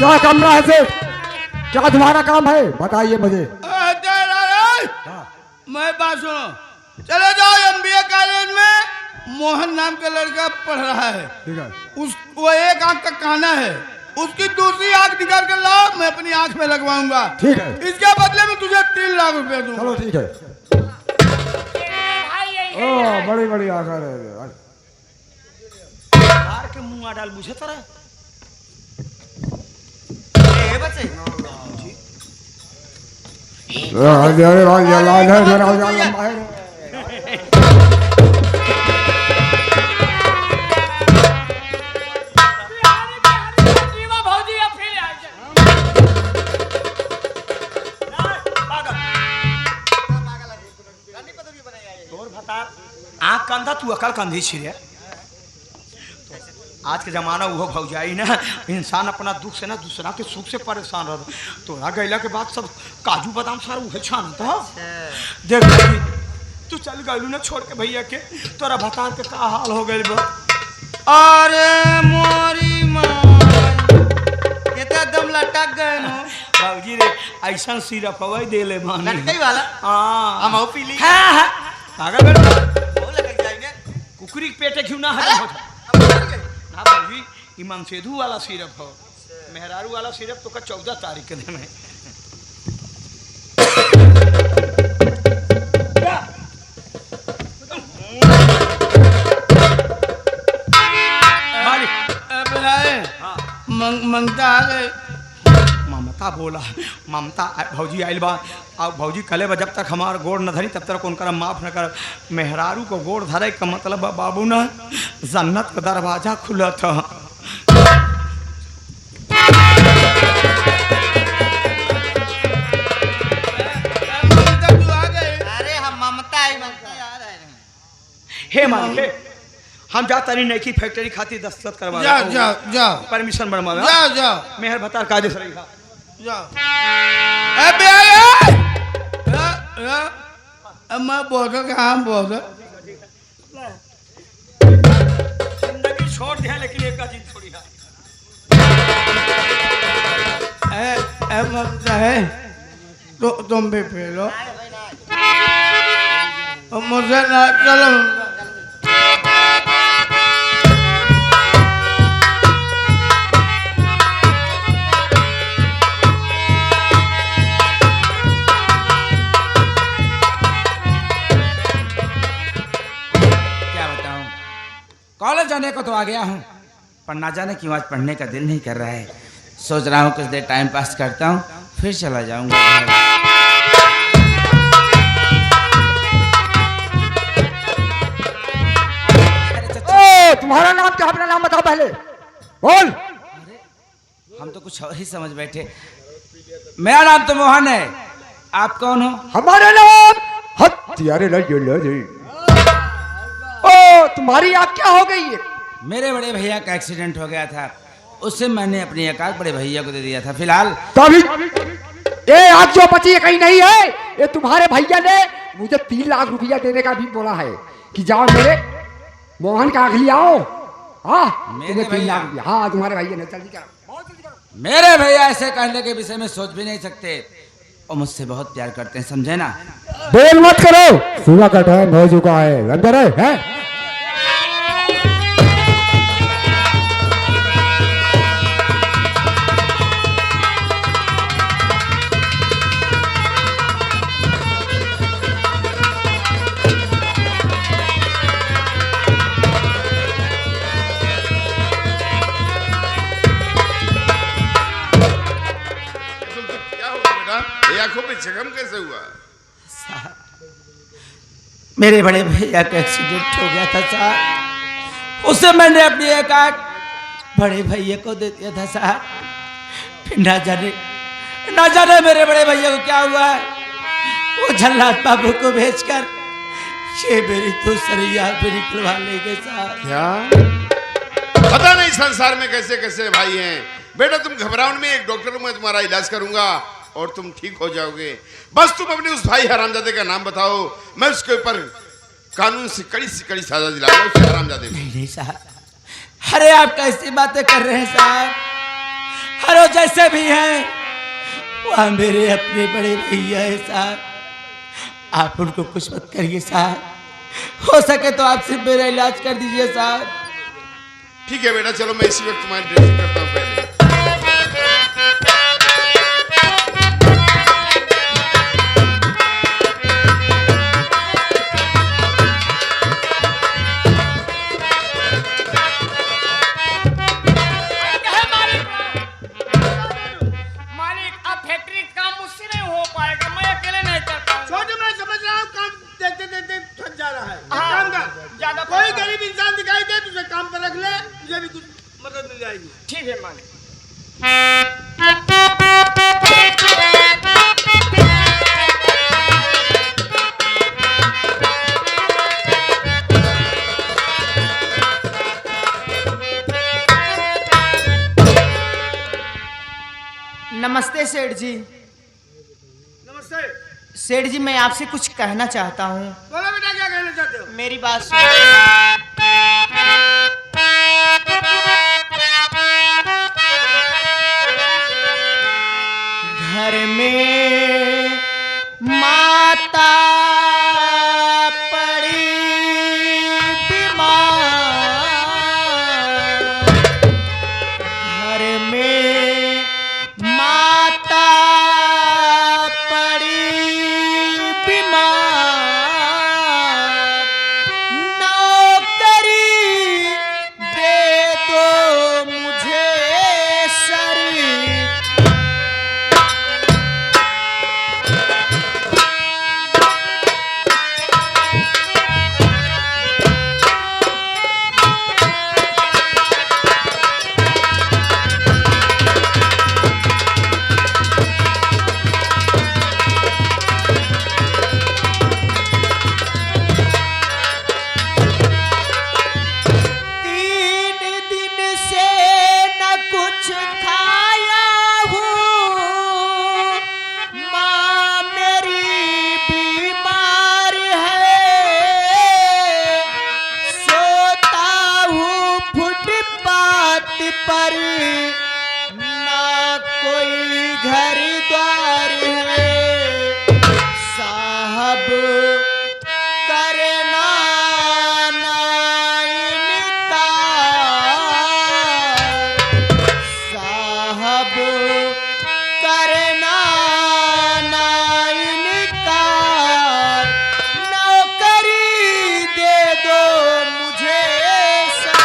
क्या कमरा है सेठ? क्या तुम्हारा काम है बताइए मुझे। मैं बात सुनो, चले जाओ एमबीए कॉलेज में मोहन नाम का लड़का पढ़ रहा है। ठीक है। वो एक आंख का काना है, उसकी दूसरी आंख निकाल कर लाओ, मैं अपनी आंख में लगवाऊंगा। ठीक है। इसके बदले में तुझे 3 लाख रुपए दूंगा। चलो ठीक है। ओ बड़ी बड़ी आंख है। मार के मुंह डाल बुझे तरह ए बच्चे अरे भाई ये लाल है मेरा लंबा है। आँख कंधा तू अकल कंधी छिड़े। आज के जमाना वो भौजाई ना, इंसान अपना दुख से ना दूसरा के सुख से परेशान रहता। तोरा गैला के बाद सब काजू बादाम सारा उहे छानता। देख तू चल गलू ना छोड़ के भैया के, तोरा बता के का हाल हो गइल बा। अरे मोरी माँ ये तो दम लटक गए नो। बाबूजी रे ऐसा सिरप हवाई दे ले मानी लटकई वाला। हां हम आओ पी ली। हां हां पागल बेटा वो लटक जाएंगे। कुकुरी के पेटे क्यों ना हजम होता ना बाबूजी। इमाम सेधू वाला सिरप हो, मेहरारू वाला सिरप तो का 14 तारीख के दिन है। मंगता आ गए। ममता बोला ममता भौजी आइल बा। अब भौजी कले बा जब तक हमार गोड़ न धरी तब तक उनका माफ न कर। मेहरारू को गोड़ धरे का मतलब बाबू ना जन्नत का दरवाजा खुला था। अरे हम ममता ही हे मालिक हम जा तारी नई की फैक्ट्री खाती दस्तखत करवा। जाओ जाओ जाओ परमिशन बनवा जाओ जाओ मेहर बता काजे सही था जाओ। मैं बोल कहाँ बोल जिंदगी छोड़ दिया लेकिन एक का चीज छोड़ी है तो तुम भी पी लो मुझे ना चलो। कॉलेज जाने को तो आ गया हूँ, पर ना जाने क्यों आज पढ़ने का दिल नहीं कर रहा है। सोच रहा हूँ कुछ देर टाइम पास करता हूँ फिर चला जाऊँगा। तुम्हारा नाम क्या? अपना नाम बताओ पहले बोल। हम तो कुछ और ही समझ बैठे। मेरा नाम तो मोहन है, आप कौन हो? हमारा नाम हत्यारे ओ तुम्हारी आँख क्या हो गई है? मेरे बड़े भैया का एक्सीडेंट हो गया था, उससे मैंने अपनी एक आँख बड़े भैया को दे दिया था। फिलहाल तभी ये आँख जो बची है कहीं नहीं है। ये तुम्हारे भैया ने मुझे 3 लाख रुपया देने का भी बोला है कि जाओ मेरे मोहन का आँख ले आओ। हाँ तुम्हें 3 लाख रुपया। हाँ तुम्हारे भैया ने जल्दी करो। मेरे भैया ऐसे कहने के विषय में सोच भी नहीं सकते और मुझसे बहुत प्यार करते हैं, समझे ना। देर मत करो, सुबह का टाइम हो चुका है। अंदर है? आंखों पे जख्म कैसे हुआ? मेरे बड़े भैया का एक्सीडेंट हो गया था साहब, उससे मैंने अपनी एक आँख बड़े भैया को दे दिया था साहब। फिर ना जाने मेरे बड़े भैया को क्या हुआ है। वो झल्लाट बाबू को भेजकर ये मेरी दूसरी आँख भी निकलवा ले गए साहब। क्या पता नहीं संसार में कैसे कैसे भाई हैं। बेटा तुम घबराओ में, एक डॉक्टर मैं तुम्हारा इलाज करूंगा और तुम ठीक हो जाओगे। बस तुम अपने उस भाई हरामजादे का नाम बताओ, मैं उसके ऊपर कानून से कड़ी सजा दिलाऊंगा उस हरामजादे को। नहीं साहब, अरे आप कैसी बातें कर रहे हैं साहब। और वो जैसे भी हैं वह मेरे अपने बड़े भैया है साहब। आप उनको कुछ मत करिए साहब, हो सके तो आप सिर्फ मेरा इलाज कर दीजिए साहब। ठीक है बेटा, चलो मैं इसी वक्त तुम्हारी ड्रेसिंग करता हूँ पहले। मालिक, अब फैक्ट्री का काम मुझसे नहीं हो पाएगा, मैं अकेले नहीं कर पाऊंगा। छोटू, मैं समझ रहा हूँ काम देखते देखते थक जा रहा है। एक हाँ, काम कर, ज्यादा कोई गरीब इंसान दिखाई दे तुझे काम पर रख ले, तुझे भी कुछ मदद मिल जाएगी। ठीक है मालिक। नमस्ते सेठ जी। नमस्ते। सेठ जी, मैं आपसे कुछ कहना चाहता हूँ। बोलो बेटा, क्या कहना चाहते हो? मेरी बात सुनो। घर में माता पड़ी बीमार, घर में माता पड़ी बीमार, नौकरी दे दो मुझे सर। तीन दिन से न कुछ खाया हूँ, माँ मेरी बीमार है, सोता हूँ फुटपाथ पर, ना कोई घर द्वार है, साहब करना ना इनकार, साहब करना ना इनकार, नौकरी दे दो मुझे सर।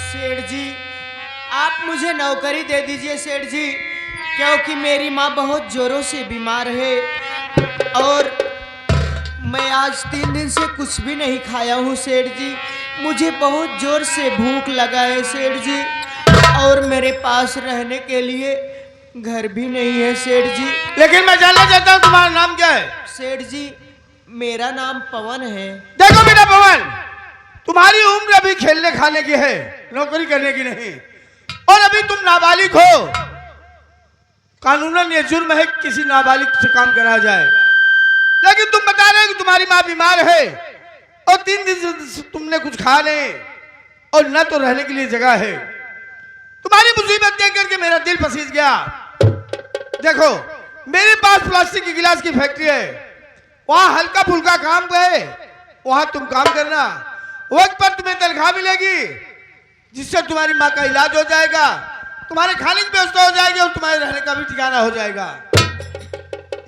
सेठ जी, आप मुझे नौकरी दे दीजिए सेठ जी, क्योंकि मेरी माँ बहुत जोरों से बीमार है और मैं आज 3 दिन से कुछ भी नहीं खाया हूँ सेठ जी। मुझे बहुत जोर से भूख लगा है सेठ जी, और मेरे पास रहने के लिए घर भी नहीं है सेठ जी। लेकिन मैं जानना चाहता हूँ तुम्हारा नाम क्या है? सेठ जी, मेरा नाम पवन है। देखो बेटा पवन, तुम्हारी उम्र अभी खेलने खाने की है, नौकरी करने की नहीं, और अभी तुम नाबालिग हो। कानूनन ये जुर्म है कि किसी नाबालिग से काम कराया जाए, लेकिन तुम बता रहे हो कि तुम्हारी माँ बीमार है और 3 दिन से तुमने कुछ खाया नहीं और न तो रहने के लिए जगह है। तुम्हारी मुसीबत देख करके मेरा दिल पसीज गया। देखो, मेरे पास प्लास्टिक की गिलास की फैक्ट्री है, वहां हल्का फुल्का काम है, वहां तुम काम करना, वक्त पर तुम्हें तनख्वाह मिलेगी, जिससे तुम्हारी माँ का इलाज हो जाएगा, तुम्हारे खाने की व्यवस्था हो जाएगी और तुम्हारे रहने का भी ठिकाना हो जाएगा।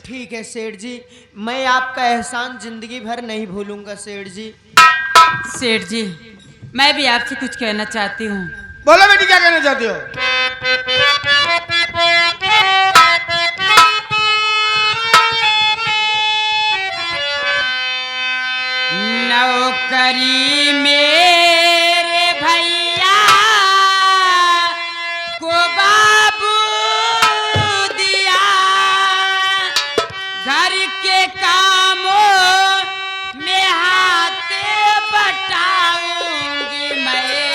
ठीक है सेठ जी, मैं आपका एहसान जिंदगी भर नहीं भूलूंगा सेठ जी। सेठ जी, मैं भी आपसे कुछ कहना चाहती हूँ। बोलो बेटी, क्या कहना चाहती हो? नौकरी मेरे भैया को बाबू दिया, घर के कामों में हाथ बटाऊंगी मैं,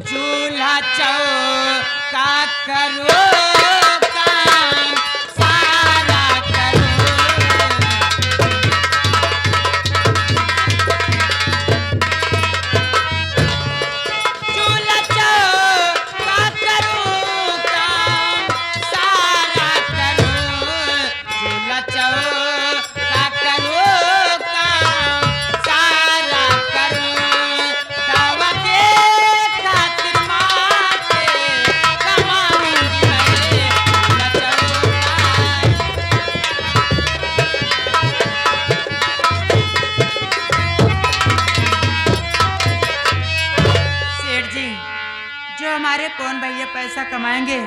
चूल्हा चौका करो काम सारा करो। पवन भैया पैसा कमाएंगे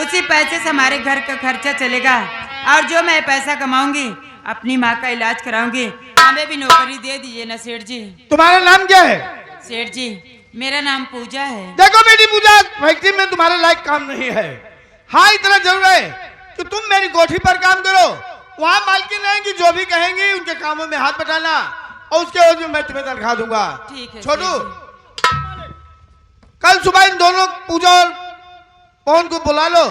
उसी पैसे से हमारे घर का खर्चा चलेगा, और जो मैं पैसा कमाऊंगी अपनी माँ का इलाज कराऊंगी। हमें भी नौकरी दे दीजिए ना सेठ जी। तुम्हारा नाम क्या है? सेठ जी मेरा नाम पूजा है। देखो बेटी पूजा, फैक्ट्री में तुम्हारे लायक काम नहीं है। हाँ, इतना जरूर है कि तुम मेरी कोठी पर काम करो। वहाँ मालकिन रहेंगी, जो भी कहेंगी उनके कामों में हाथ बटाना, और उसके बाद में मैं तुम्हें तनख्वाह दूंगा। ठीक है छोटू, सेठ कल सुबह इन दोनों पूजा और पवन को बुला लो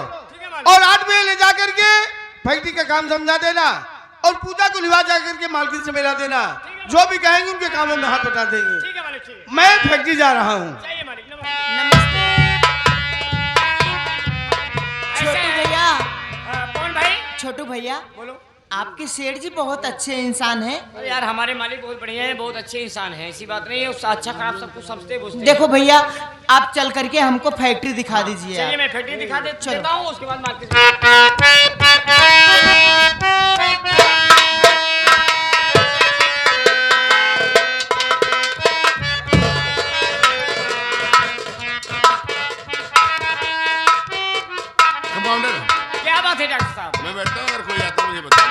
और 8 बजे ले जाकर के फैक्ट्री का काम समझा देना, और पूजा को लिवा जाकर के मालकिन से मिला देना। जो भी कहेंगे उनके कामों में हाथ बटा देंगे। मैं फैक्ट्री जा रहा हूँ। छोटू भैया, कौन भाई? छोटू भैया, बोलो। आपके सेठ जी बहुत अच्छे इंसान हैं। अरे यार, हमारे मालिक बहुत बढ़िया है, बहुत अच्छे इंसान हैं, ऐसी बात नहीं है। उससे अच्छा खराब सब कुछ समझते बुझते। देखो भैया, आप चल करके हमको फैक्ट्री दिखा दीजिए। चलिए आप। मैं फैक्ट्री दिखा चलो। देता हूँ, उसके बाद मार्केट। कंपाउंडर, क्या बात है डॉक्टर साहब? मैं बैठता हूँ, अगर कोई आता मुझे बताना।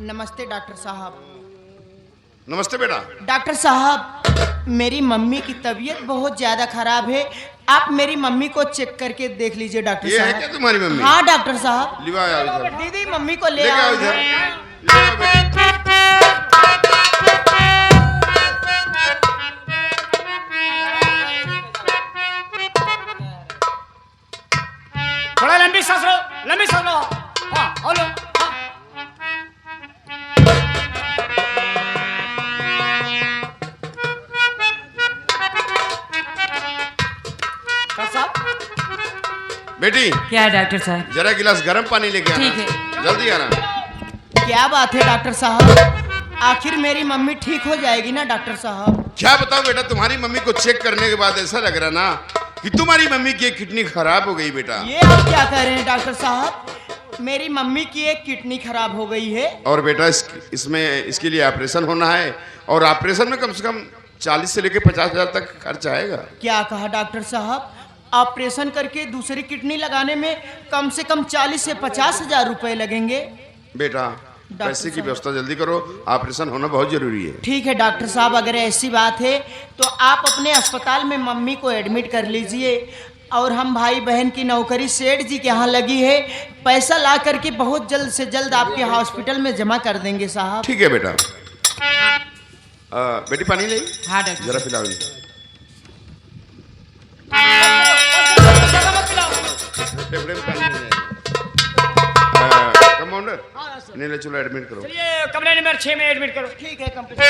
नमस्ते डॉक्टर साहब। नमस्ते बेटा। डॉक्टर साहब, मेरी मम्मी की तबीयत बहुत ज्यादा खराब है। आप मेरी मम्मी को चेक करके देख लीजिए डॉक्टर ये साहब। है क्या तुम्हारी मम्मी? हाँ डॉक्टर साहब। लिवा आओ इधर। दीदी मम्मी को ले लेके आओ आओ। इधर। ले आओ बेटा। थोड़ा लंबी सांस लो, लंबी सांस लो। हाँ, और लो। हाँ। डॉक्टर साहब। बेटी, क्या है डॉक्टर साहब? जरा गिलास गर्म पानी लेके आना। ठीक है। जल्दी आना। क्या बात है डॉक्टर साहब, आखिर मेरी मम्मी ठीक हो जाएगी ना डॉक्टर साहब? क्या बताओ बेटा, तुम्हारी मम्मी को चेक करने के बाद ऐसा लग रहा ना कि तुम्हारी मम्मी की एक किडनी खराब हो गई बेटा। ये आप क्या कह रहे हैं डॉक्टर साहब? मेरी मम्मी की एक किडनी खराब हो गई है। और बेटा इसमें इसके लिए ऑपरेशन होना है, और ऑपरेशन में कम से कम 40 से लेकर 50,000 तक खर्च आएगा। क्या कहा डॉक्टर साहब? ऑपरेशन करके दूसरी किडनी लगाने में कम से कम 40 से 50,000 रुपए लगेंगे। बेटा, पैसे की व्यवस्था जल्दी करो, ऑपरेशन होना बहुत जरूरी है। ठीक है डॉक्टर साहब, अगर ऐसी बात है तो आप अपने अस्पताल में मम्मी को एडमिट कर लीजिए, और हम भाई बहन की नौकरी सेठ जी के यहाँ लगी है, पैसा ला करके बहुत जल्द से जल्द आपके हॉस्पिटल में जमा कर देंगे साहब। ठीक है बेटा। बेटी पानी ले। हाँ डॉक्टर जरा पिलाओ इनको। फेफड़े में पानी नहीं जाएगा। कंपाउंडर, इन्हें ले चलो एडमिट करो। चलिए कमरे नंबर 6 में एडमिट करो। ठीक है कंप्यूटर।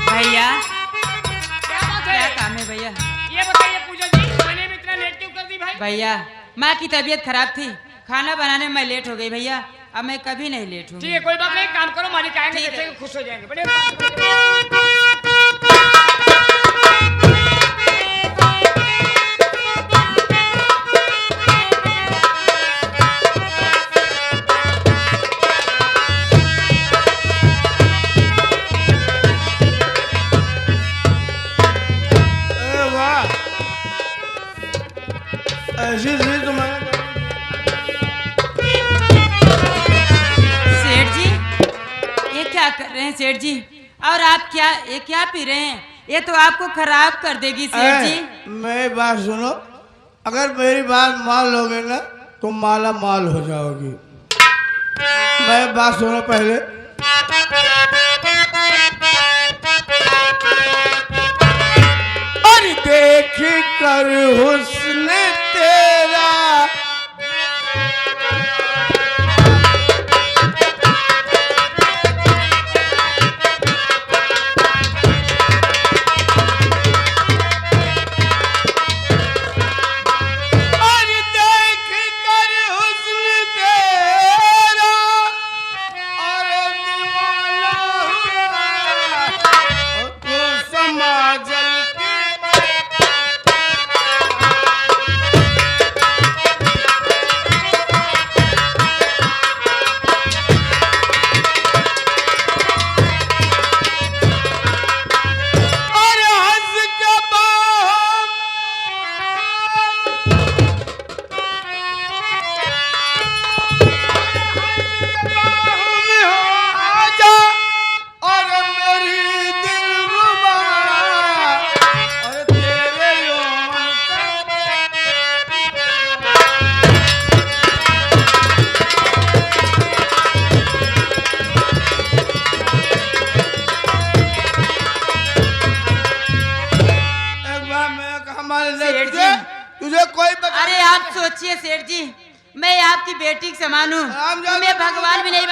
भैया, क्या बात है? क्या काम है भैया? ये बताइए पूजा जी, खाने में इतना लेट क्यों कर दी भाई? भैया, माँ की तबीयत खराब थी, खाना बनाने में मैं लेट हो गई भैया। अब मैं कभी नहीं लेट हूँ। ठीक है, कोई बात नहीं, काम करो, मालिक आएंगे, ठीक है। देखेंगे, खुश हो जाएंगे। बड़े वाह, ऐसी चीज तो मैंने सेठ जी, ये क्या कर रहे हैं सेठ जी? और आप ये क्या पी रहे हैं? ये तो आपको खराब कर देगी सेठ जी। मेरी बात सुनो, अगर मेरी बात मान लोगे ना तो माला माल हो जाओगी। मेरी बात सुनो पहले। और देख कर हुस्न तेरा मुझे कोई पता अरे आप सोचिए सेठ जी, मैं आपकी बेटी के समान हूँ, राम जान- तुम्हें भगवान भी नहीं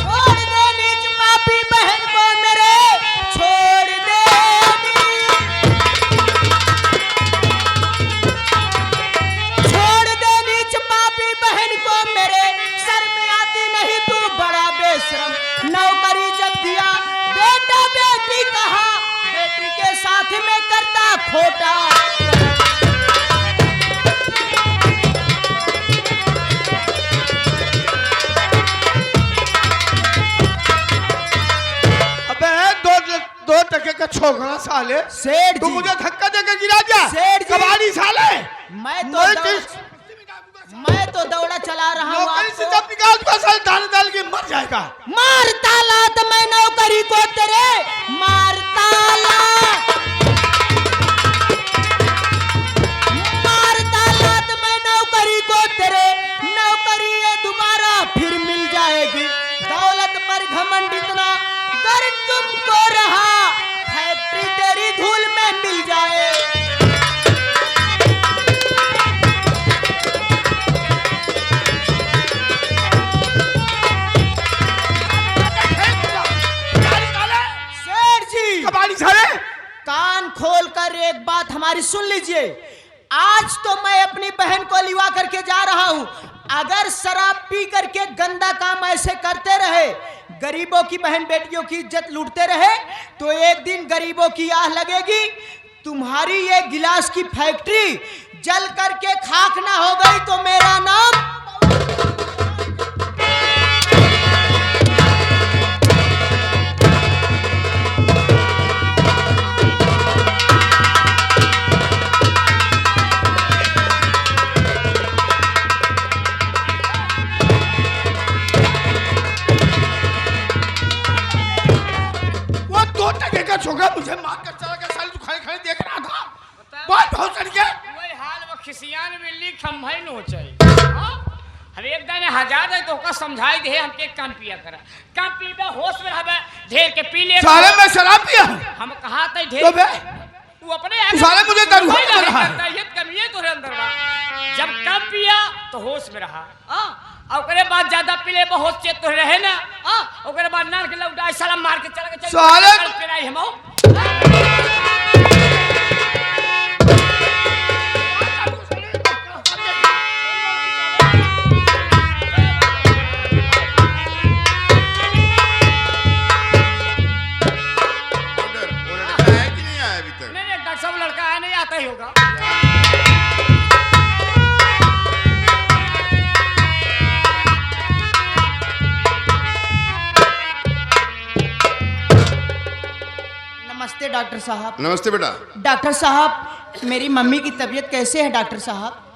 छोड़ दे नीच पापी बहन को मेरे, छोड़ दे नीच पापी बहन को मेरे, शर्म आती नहीं तू बड़ा बेशरम। नौकरी जब दिया बेटा बेटी कहा, बेटी के साथ में करता खोटा। दो टके का छोकरा साले, सेठ तू जी, मुझे धक्का देकर गिरा दिया। सेठ जी। कबाड़ी साले, मैं तो दौड़ा चला रहा हूँ नौकरी से आपको। जब निकाल तो साले डाल डाल के मर जाएगा। मारता लात मैं नौकरी को तेरे, मारता लात मैं नौकरी को तेरे। नौकरी ये दोबारा फिर मिल जाएगी, दौलत पर घमंड इतना कर तुमको रहा, फैक्ट्री तेरी धूल में मिल जाए। सेठ जी, कबाड़ी साले, कान खोलकर एक बात हमारी सुन लीजिए। आज तो मैं अपनी बहन को लिवा करके जा रहा हूँ। अगर शराब पी करके गंदा काम ऐसे करते रहे, गरीबों की बहन बेटियों की इज्जत लूटते रहे, तो एक दिन गरीबों की आह लगेगी। तुम्हारी ये गिलास की फैक्ट्री जल करके खाक ना हो गई तो मेरा नाम। वो 2 टके का छोकरा मुझे मार कर चला गया साले, तू खड़े खड़े देख रहा था। बहुत बहुत चढ़ गया। वही हाल वो खिसियान मिलनी खम्भई नो चाहिए। हम एक दाने हजार है तो का समझाई दे हमके काम पिया करा, काम पीबे होश में रहबे, ढेर के पी ले। साले मैं शराब पिया हूँ। हम कहा था ढेर तो बे, वो अपने साले मुझे दारू लग रहा है। ये कमी तोरे अंदर बा। जब कम पिया तो होश में रहा, और ओकरे बाद ज्यादा पीले बहुत चेत तो रहे ना, ओकरे बाद नार के लौटा साला मार के चला के साले पेराई हमो। डॉक्टर, वो लड़का है कि नहीं आया अभी तक? नहीं डॉक्टर साहब, लड़का आया नहीं, आता ही होगा। नमस्ते डॉक्टर साहब। नमस्ते बेटा। डॉक्टर साहब, मेरी मम्मी की तबीयत कैसे है डॉक्टर साहब?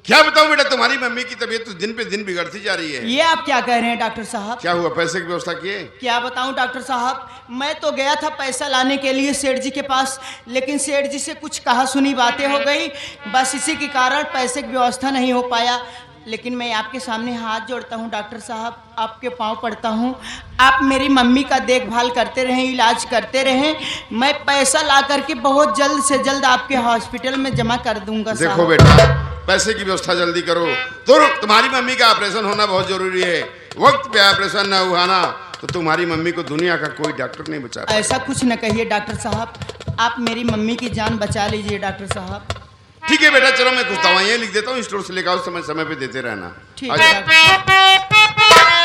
क्या बताऊं बेटा, तुम्हारी मम्मी की तबीयत तो दिन पे दिन बिगड़ती जा रही है। ये आप क्या कह रहे हैं डॉक्टर साहब? क्या हुआ, पैसे की व्यवस्था किए? क्या बताऊं डॉक्टर साहब, मैं तो गया था पैसा लाने के लिए सेठ जी के पास, लेकिन सेठ जी से कुछ कहा सुनी बातें हो गई, बस इसी के कारण पैसे की व्यवस्था नहीं हो पाया। लेकिन मैं आपके सामने हाथ जोड़ता हूं डॉक्टर साहब, आपके पांव पड़ता हूं, आप मेरी मम्मी का देखभाल करते रहें, इलाज करते रहें। मैं पैसा ला करके बहुत जल्द से जल्द आपके हॉस्पिटल में जमा कर दूंगा देखो साहब। बेटा, पैसे की व्यवस्था जल्दी करो। तो तुम्हारी मम्मी का ऑपरेशन होना बहुत जरूरी है। वक्त पे ऑपरेशन न हुआ ना तो तुम्हारी मम्मी को दुनिया का कोई डॉक्टर नहीं बचा पाएगा। ऐसा कुछ न कहिए डॉक्टर साहब, आप मेरी मम्मी की जान बचा लीजिए डॉक्टर साहब। ठीक है बेटा, चलो मैं कुछ दवाइयाँ लिख देता हूँ, स्टोर से लेकर आओ, समय समय पे देते रहना। ठीक आ है जाओ। डॉक्टर साहब।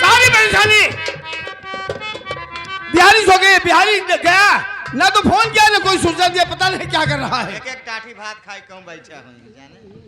सारी परेशानी बिहारी सो गए, बिहारी गया ना तो फोन किया ना कोई सूचना दिया, पता नहीं क्या कर रहा है। एक टाठी भात खाई कहूँ बैठा हूँ जाने